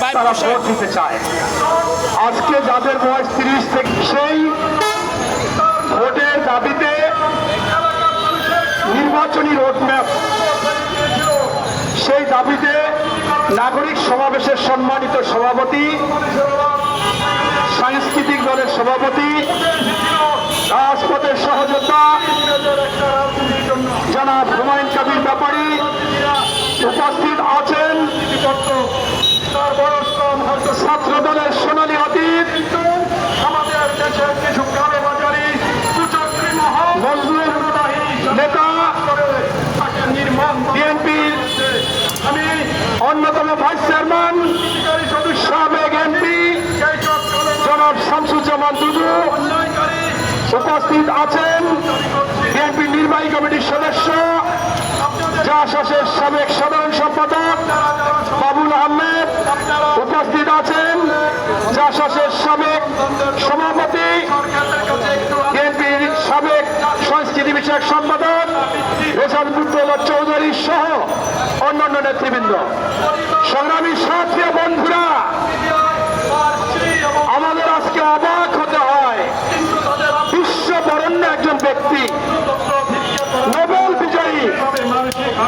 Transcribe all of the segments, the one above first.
তারা ভোট দিতে চায়। আজকে যাদের বয়স 30 থেকে সেই ভোটের দাবিতে নির্বাচনী রোডম্যাপ, সেই দাবিতে নাগরিক সমাবেশের সম্মানিত সভাপতি, সাংস্কৃতিক দলের সভাপতি, রাজপথের সহযোদ্ধা জনাব হুমায়ুন কবির ব্যাপারী উপস্থিত আছেন। ছাত্র দলের সোনালী অতীত, আমাদের দেশের কিছু কালোবাজারি মজলুম নেতা, বিএনপির অন্যতম ভাইস চেয়ারম্যান সাবেক এমপি জনাব শামসুজ্জামান দুদু উপস্থিত আছেন। বিএনপি নির্বাহী কমিটির সদস্য জাসাসের সাবেক সাধারণ সম্পাদক বাবুল আহমেদ উপস্থিত আছেন। জাসাসের সাবেক সভাপতি, বিএনপির সাবেক সংস্কৃতি বিষয়ক সম্পাদক রেজাউল চৌধুরী সহ অন্যান্য নেতৃবৃন্দ। সংগ্রামী সাথী বন্ধুরা, আমাদের আজকে অবাক হতে হয়, বিশ্ব বরেণ্য একজন ব্যক্তি, নোবেল বিজয়ী,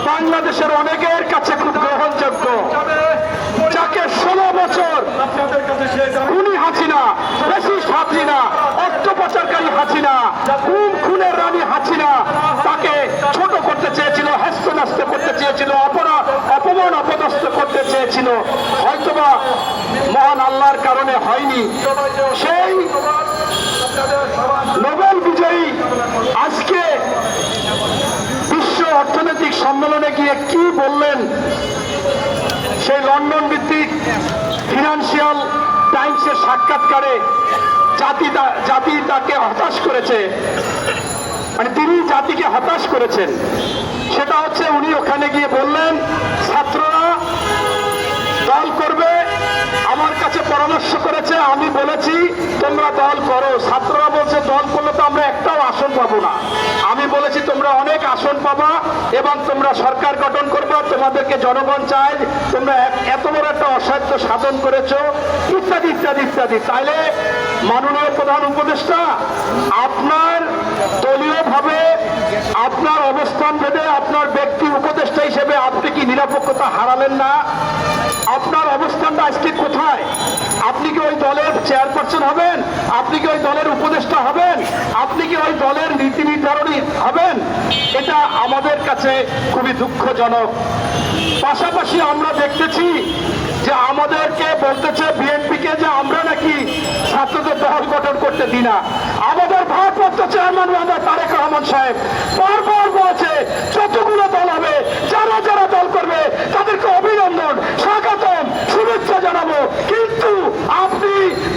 বাংলাদেশের অনেকের কাছে খুব গ্রহণযোগ্য, যাকে 16 বছর খুনি হাসিনা, ফ্যাসিস্ট হাসিনা, অর্থ পাচারকারী হাসিনা, খুনের রানী হাসিনা তাকে ছোট করতে চেয়েছিল, হ্যাস্ত করতে চেয়েছিল, অপমান অপদস্থ করতে চেয়েছিল, হয়তোবা মহান আল্লাহর কারণে হয়নি। সেই নোবেল বিজয়ী আজকে বিশ্ব অর্থনৈতিক সম্মেলনে গিয়ে কি বললেন, সেই লন্ডন ভিত্তিক ফিনান্সিয়াল টাইমসের সাক্ষাৎকারে জাতি তাকে হতাশ করেছে, মানে তিনি জাতিকে হতাশ করেছেন। সেটা হচ্ছে উনি ওখানে গিয়ে বললেন, ছাত্ররা দল করবে, আমার কাছে পরামর্শ করেছে, আমি বলেছি তোমরা দল করো। ছাত্ররা বলছে দল করলে তো আমরা একটাও আসন পাবো না। আমি বলেছি তোমরা অনেক আসন পাবা এবং তোমরা সরকার গঠন করবা, তোমাদেরকে জনগণ চায়, তোমরা এত বড় একটা অসাধ্য সাধন করেছো, ইত্যাদি ইত্যাদি ইত্যাদি। তাইলে মাননীয় প্রধান উপদেষ্টা, আপনার দলীয় ভাবে আপনার অবস্থান ভেদে আপনার ব্যক্তি উপদেষ্টা হিসেবে আপনি কি নিরপেক্ষতা হারালেন না? আপনার অবস্থানটা আজকে কোথায়? আপনি কি ওই দলের চেয়ারপারসন হবেন? আপনি কি ওই দলের উপদেষ্টা হবেন? আপনি কি ওই দলের নীতি নির্ধারণী হবেন? এটা আমাদের কাছে খুবই দুঃখজনক। পাশাপাশি আমরা দেখতেছি যে আমাদেরকে বলতেছে বিএনপিকে যে আমরা নাকি ছাত্রদের দল গঠন করতে দিই না। আমাদের ভারপ্রাপ্ত চেয়ারম্যান তারেক রহমান সাহেব বারবার বলছে যতগুলো দল হবে, যারা যারা দল করবে তাদেরকে অভিনন্দন, স্বাগতম, শুভেচ্ছা জানাবো। কিন্তু আপনি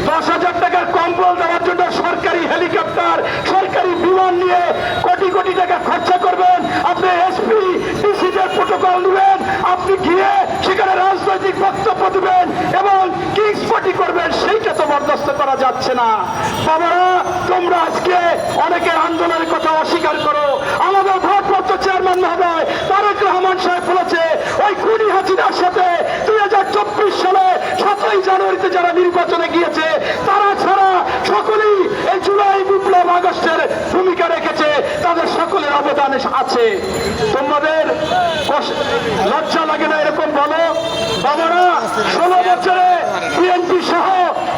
10,000 টাকার কম্বল দেওয়ার জন্য সরকারি হেলিকপ্টার, সরকারি বিমান নিয়ে কোটি কোটি টাকা খরচা করবেন, আপনি এসপি ডিসিদের প্রোটোকল নেবেন, আপনি গিয়ে সেখানে রাজনৈতিক বক্তব্য দিবেন এবং কিংস পার্টি করবেন, সেইটা তো বরদাস্ত করা যাচ্ছে না। বাবারা, তোমরা আজকে অনেকের আন্দোলনের কথা অস্বীকার করো। আমাদের ভারপ্রাপ্ত চেয়ারম্যান মহোদয় তারেক রহমান সাহেব বলেছে ওই খুনি হাসিনার সাথে 2024 সালে 7ই জানুয়ারিতে যারা নির্বাচনে গিয়েছে তারা ছাড়া সকলেই এই জুলাই বিপ্লব আগস্টের ভূমিকা রেখেছে, তাদের সকলের অবদান আছে। তোমাদের লজ্জা লাগে না এরকম বলো? বাবারা, 16 বছরে বিএনপি সহ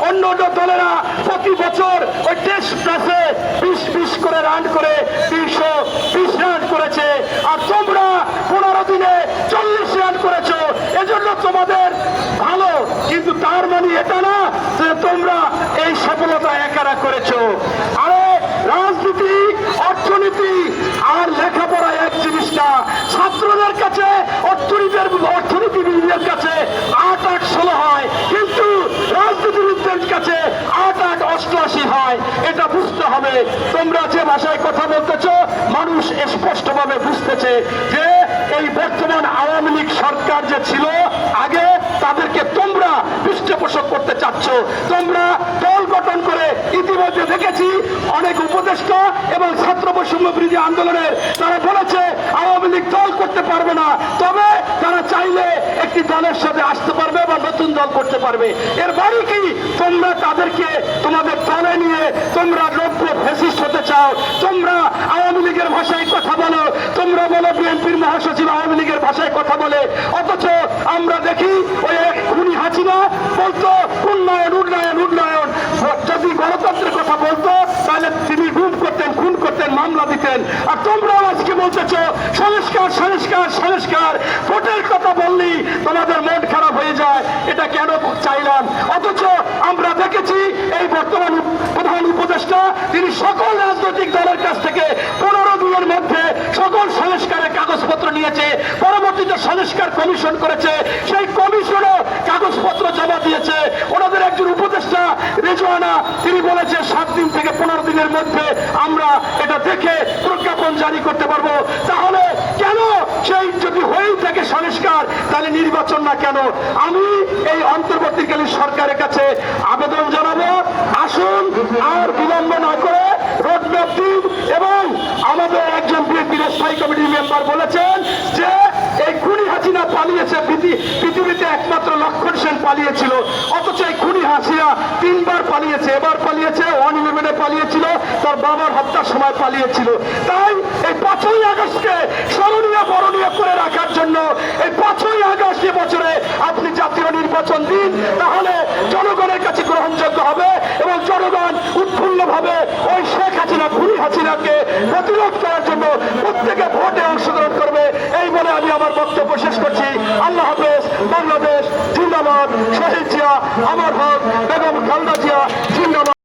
অন্য দলেরা প্রতি বছর ওই টেস্ট ম্যাচে 20 করে রান করে 320 রান করেছে, আর তোমরা 15 দিনে 40 রান করেছো। এজন্য তোমাদের ভালো, কিন্তু তার মানে এটা না যে তোমরা এই সফলতা একারা করেছো। আরে রাজনীতি, অর্থনীতি আর লেখাপড়া এক জিনিস না। ছাত্রদের কাছে অর্থনীতিবিদদের কাছে 8-8-16 হয়, কিন্তু রাজনীতিবিদদের কাছে 8-8-88 হয়। এটা বুঝতে হবে। তোমরা যে ভাষায় কথা বলতেছ মানুষ স্পষ্টভাবে বুঝতেছে যে এই বর্তমান আওয়ামী লীগ সরকার যে ছিল আগে, তাদেরকে তোমরা পৃষ্ঠপোষক করতে চাচ্ছ। তোমরা দল গঠন করে ইতিমধ্যে দেখেছি অনেক উপদেষ্টা এবং ছাত্র বৈষম্য বিরোধী আন্দোলনের তারা বলেছে আওয়ামী লীগ দল করতে পারবে না, তবে তারা চাইলে একটি দলের সাথে আসতে পারবে বা নতুন দল করতে পারবে। এর বাড়ি কি তোমরা তাদেরকে তোমাদের দলে নিয়ে তোমরা নব্য ফ্যাসিস্ট হতে চাও। তোমরা আওয়ামী লীগের ভাষায় কথা বলো, তোমরা বলো বিএনপির মহাসচিব আওয়ামী লীগের ভাষায় কথা বলে, অথচ আমরা দেখি ওই খুনি হাসিনা বলতো উন্নয়ন উন্নয়ন উন্নয়ন। যদি গণতন্ত্রের কথা বলতো তাহলে তিনি গুম করতেন, খুন করতেন, মামলা দিতেন। আর তোমরাও আজকে বলতেছ সংস্কার সংস্কার সংস্কার। ভোটের কথা বললেই তোমাদের মন খারাপ হয়ে যায়, এটা কেন চাইলাম? অথচ আমরা দেখেছি এই বর্তমান প্রধান উপদেষ্টা তিনি সকল রাজনৈতিক দলের কাছ থেকে 15 দিনের মধ্যে সকল সংস্কারের কাগজপত্র নিয়েছে, পরবর্তীতে সংস্কার কমিশন করেছে, সেই কমিশনও কাগজপত্র জমা দিয়েছে। ওনাদের একজন উপদেষ্টা রেজওয়ানা তিনি বলেছে 7 দিন থেকে 15 দিনের মধ্যে আমরা এটা দেখে প্রজ্ঞাপন জারি করতে পারবো। তাহলে কেন সেই যদি হয়েই থাকে সংস্কার, তাহলে নির্বাচন না কেন? আমি এই অন্তর্বর্তীকালীন সরকারের কাছে আবেদন জানাবো, আসুন আর বিলম্ব না করে রোডম্যাপ দিন। এবং আমাদের একজন বিএনপির স্থায়ী কমিটির মেম্বার বলেছেন যে এই খুনি হাসিনা পালিয়েছে, পৃথিবীতে একমাত্র লক্ষণ সেন পালিয়েছিল, অথচ এই খুনি হাসিনা 3 বার পালিয়েছে। এবার পালিয়েছে 111-এ পালিয়েছিল, তার বাবার হত্যার সময় পালিয়েছিল। তাই এই 5ই আগস্টকে স্মরণীয় বরণীয় করে রাখার জন্য এই 5ই আগস্ট বছরে আপনি জাতীয় নির্বাচন দিন, তাহলে জনগণের কাছে গ্রহণযোগ্য হবে এবং জনগণ উৎফুল্লভাবে ওই শেখ হাসিনা খুনি হাসিনাকে প্রতিরোধ করার জন্য প্রত্যেকে ভোটে অংশগ্রহণ করবে। এই বলে আমি আমার বক্তব্য শেষ করছি। আল্লাহ হাফেজ। বাংলাদেশ জিন্দাবাদ। শহীদ জিয়া অমর হোক।